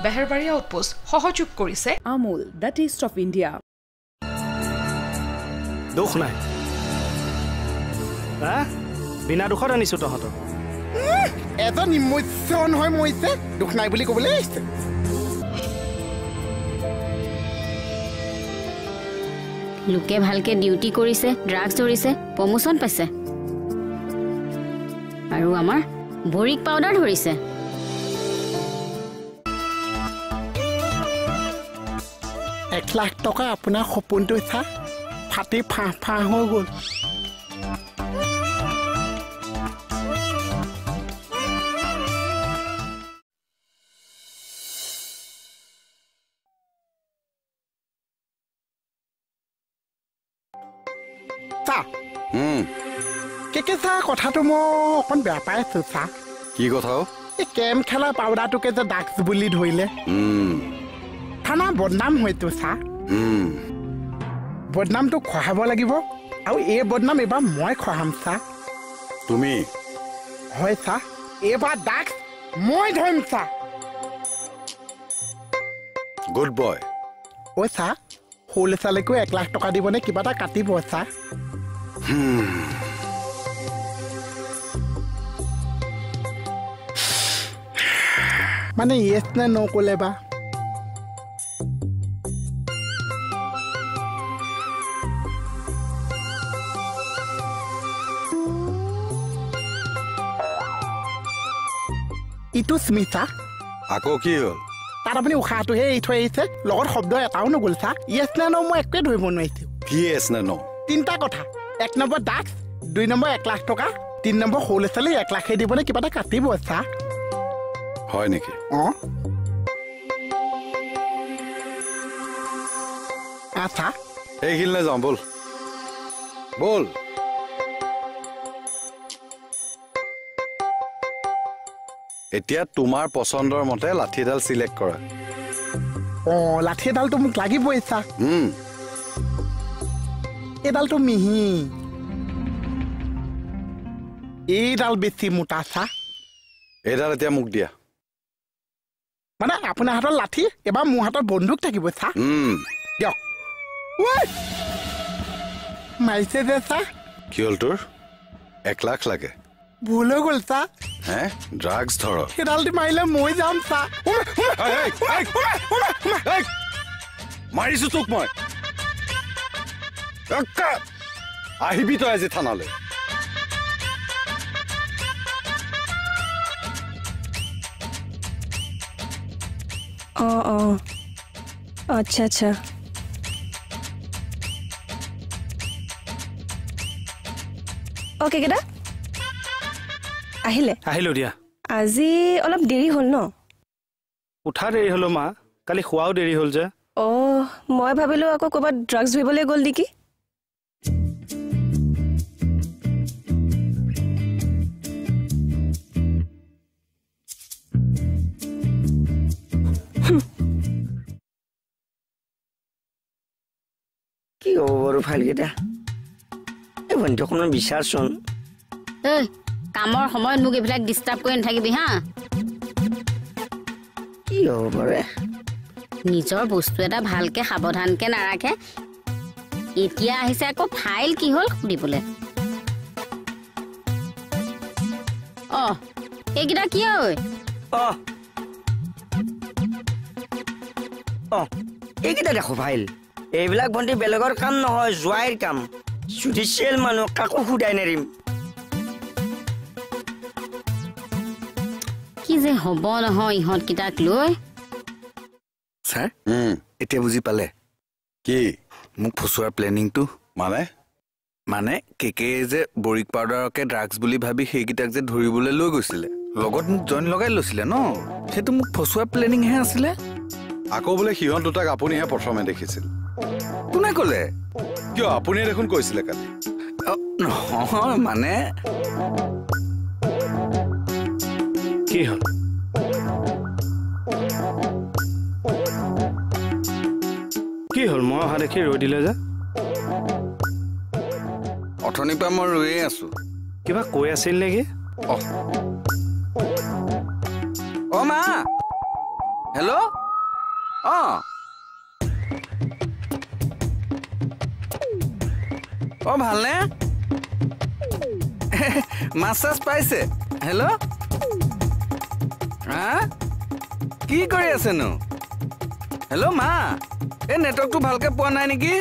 বেহেৰবাৰী outpost সহযোগ কৰিছে Amul the taste of India দুখ নাই বিনা দুখত আনিছো তহঁতক এজন নিমস্য নহয় মৰিছে দুখ নাই বুলি ক'বলৈ আহিছে লোকে ভালকে ডিউটি কৰিছে ড্ৰাগছ ধৰিছে প্ৰমোচন পাইছে আৰু আমাৰ বৰিক পাউডাৰ ধৰিছে $1,00,000 আপোনাৰ সপোনটো চা ফাটি ফাঁ হৈ গ'ল কে চা কথাটো মই অকণ বেয়া পাই আছো চা কি কথা এই কেম খেলা পাউডাৰটোকে যে ড্ৰাগছ বুলি ধৰিলে থানা বদনাম হয়তো চা বদনামটো খহাব লাগিব আৰু এই বদনাম এইবাৰ মই খহাম চা তুমি হয় চা এইবাৰ ড্ৰাগছ মই ধৰিম চা গুড বয় ঐ চা সৰু ল'ৰা ছোৱালীকো $1,00,000 দিবনে কিবা এটা কাটিব চা মানে ইয়েছ নে ন ক'লে বা ইটো স্মিতা আকৌ কি হ'ল তাত আপুনি উশাহটোহে এৰি থৈ আহিছে লগত শব্দ এটাও নগ'ল চা ইয়েছ নে ন মই একোৱে ধৰিব নোৱাৰিছোঁ কি য়েছ নে ন তিনিটা কথা 1 নম্বৰ ড্ৰাগছ 2 নম্বৰ $1,00,000 3 নম্বৰ সৰু ল'ৰা ছোৱালী $1,00,000 দিবনে কিবা এটা কাটিব চা হয় নেকি আচ্ছা এইখিনিলে যাওঁ বল বল এতিয়া তোমাৰ পচন্দৰ মতে লাঠি এডাল সিলেক্ট কৰা লাঠি এডালটো মোক লাগিবই চা এডালটো মিহি এইডাল বেছি মোটা চা এইডাল এতিয়া মোক দিয়া মানে আপোনাৰ হাতৰ লাঠি এবাৰ মোৰ হাতৰ বন্দুক থাকিব চা দিয়ক মাৰিছে যে চা কি হ'ল তোৰ 1,00,000 লাগে ভুল হৈ গ'ল চা ড্ৰাগছ ধৰ সেইডাল দি মাৰিলে মই যাম চা মাৰিছো তোক মই আহিবি তই আজি থানালৈ আচ্ছা আচ্ছা অ'কে কেইটা আহিলো দিয়া আজি অলপ দেৰি হ'ল ন উঠা দেৰি হলো মা কালি খোৱাও দেৰি হ'ল যে মই ভাবিলো আকৌ ক'ৰবাত ড্ৰাগছ ধৰিবলৈ গ'ল নেকি কি হ'ব বাৰু ফাইলকেইটা এই ভণ্টি অকণমান বিচাৰচোন কামৰ সময়ত মোক এইবিলাক ডিষ্টাৰ্ব কৰি নাথাকিবি হা কি হ'ব বাৰু নিজৰ বস্তু এটা ভালকে সাৱধানকে নাৰাখে এতিয়া আহিছে আকৌ ফাইল কি হ'ল সুধিবলৈ এইকেইটা কি হয় এইকেইটা দেখো ফাইল এইবিলাক ভণ্টি বেলেগৰ কাম নহয় জোৱাইৰ কাম জুডিচিয়েল মানুহ কাকো সুধাই নেৰিম কি যে হ'ব নহয় ইহঁতকেইটাক লৈ ছাৰ এতিয়া বুজি পালে কি মোক ফচোৱাৰ প্লেনিংটো মানে কেকে যে বৰিক পাউডাৰকে ড্ৰাগছ বুলি ভাবি সেইকেইটাক যে ধৰিবলৈ লৈ গৈছিলে লগত মোক জইন লগাই লৈছিলে ন সেইটো মোক ফচোৱাৰ প্লেনিংহে আছিলে আকৌ বোলে সিহঁত দুটাক আপুনিহে প্ৰথমে দেখিছিল কোনে ক'লে কিয় আপুনিয়ে দেখোন কৈছিলে কালি নহয় মানে কি হ'ল কি হ'ল মই অহা দেখি ৰৈ দিলে যে অথনিৰ পৰা মই ৰৈয়ে আছো কিবা কৈ আছিল নেকি মা হেল্ল' ভালনে মাছ চাছ পাইছে হেল্ল' হা কি কৰি আছেনো হেল্ল' মা এই নেটৱৰ্কটো ভালকে পোৱা নাই নেকি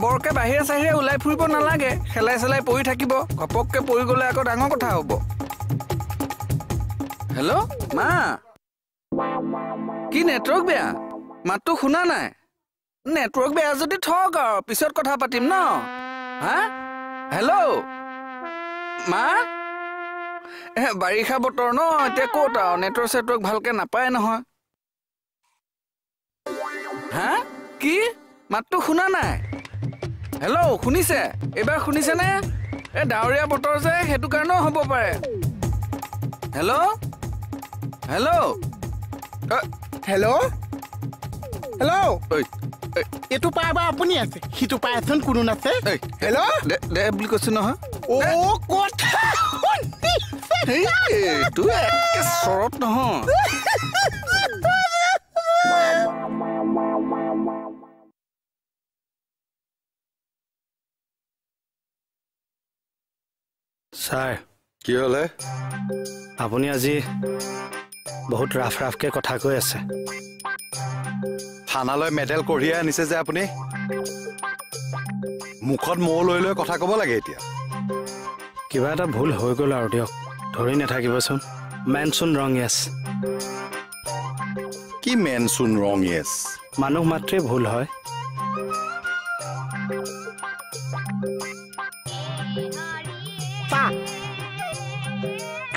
বৰকে বাহিৰে চাহিৰে ওলাই ফুৰিব নালাগে খেলাই চেলাই পৰি থাকিব ঘপককে পৰি গ'লে আকৌ ডাঙৰ কথা হ'ব হেল্ল' মা কি নেটৱৰ্ক বেয়া মাতটো শুনা নাই নেটৱৰ্ক বেয়া যদি থক আৰু পিছত কথা পাতিম ন হা হেল্ল' মা বাৰিষা বতৰ ন এতিয়া ক'ত আৰু নেটৱৰ্ক ভালকে নাপায় নহয় হা কি মাতটো শুনা নাই হেল্ল' শুনিছে এইবাৰ শুনিছেনে এই ডাৱৰীয়া বতৰ যে সেইটো কাৰণেও হ'ব পাৰে হেল্ল' হেল্ল' হেল্ল' হেল্ল' এইটো পাই বা আপুনি আছে সিটো পাই আছোন কোনো নাছে হেল্ল' দে বুলি কৈছো নহয় কথা এইটো একে চৰত নহয় ছাৰ কি হ'লে আপুনি আজি বহুত ৰাফকে কথা কৈ আছে থানালৈ মেডেল কঢ়িয়াই আনিছে যে আপুনি মুখত মৌ লৈ লৈ কথা ক'ব লাগে এতিয়া কিবা এটা ভুল হৈ গ'ল আৰু দিয়ক ধৰি নাথাকিবচোন মেনচোন ৰং য়েছ কি মেনচোন ৰং য়েছ মানুহ মাত্ৰে ভুল হয়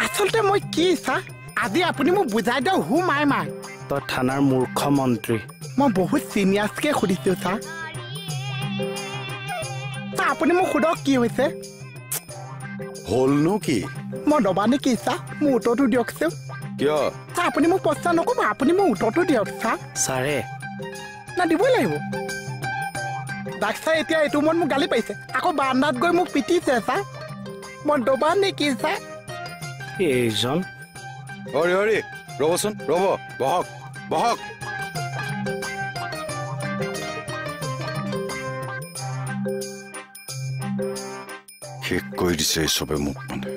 আচলতে মই কি চা আজি আপুনি মোক বুজাই দিয়ক হু মাই মাই তই থানাৰ মূৰ্খ মন্ত্ৰী মই বহুত চিনিয়াছকে সুধিছো চা আপুনি মোক সোধক কি হৈছে হ'লনো কি মই দবা নেকি চা মোৰ উত্তৰটো দিয়কচোন কিয় চা আপুনি মোক প্ৰশ্ন নক'ব আপুনি মোক উত্তৰটো দিয়ক চা ছাৰে না দিবই লাগিব দাক চাই এতিয়া এইটো মন মোক গালি পাৰিছে আকৌ বাৰান্দাত গৈ মোক পিটিছে চা মই দবা নেকি চা এইজন হৰি হৰি ৰ'বচোন ৰ'ব বহক বহক শেষ কৰি দিছে এই চবে মোক মানে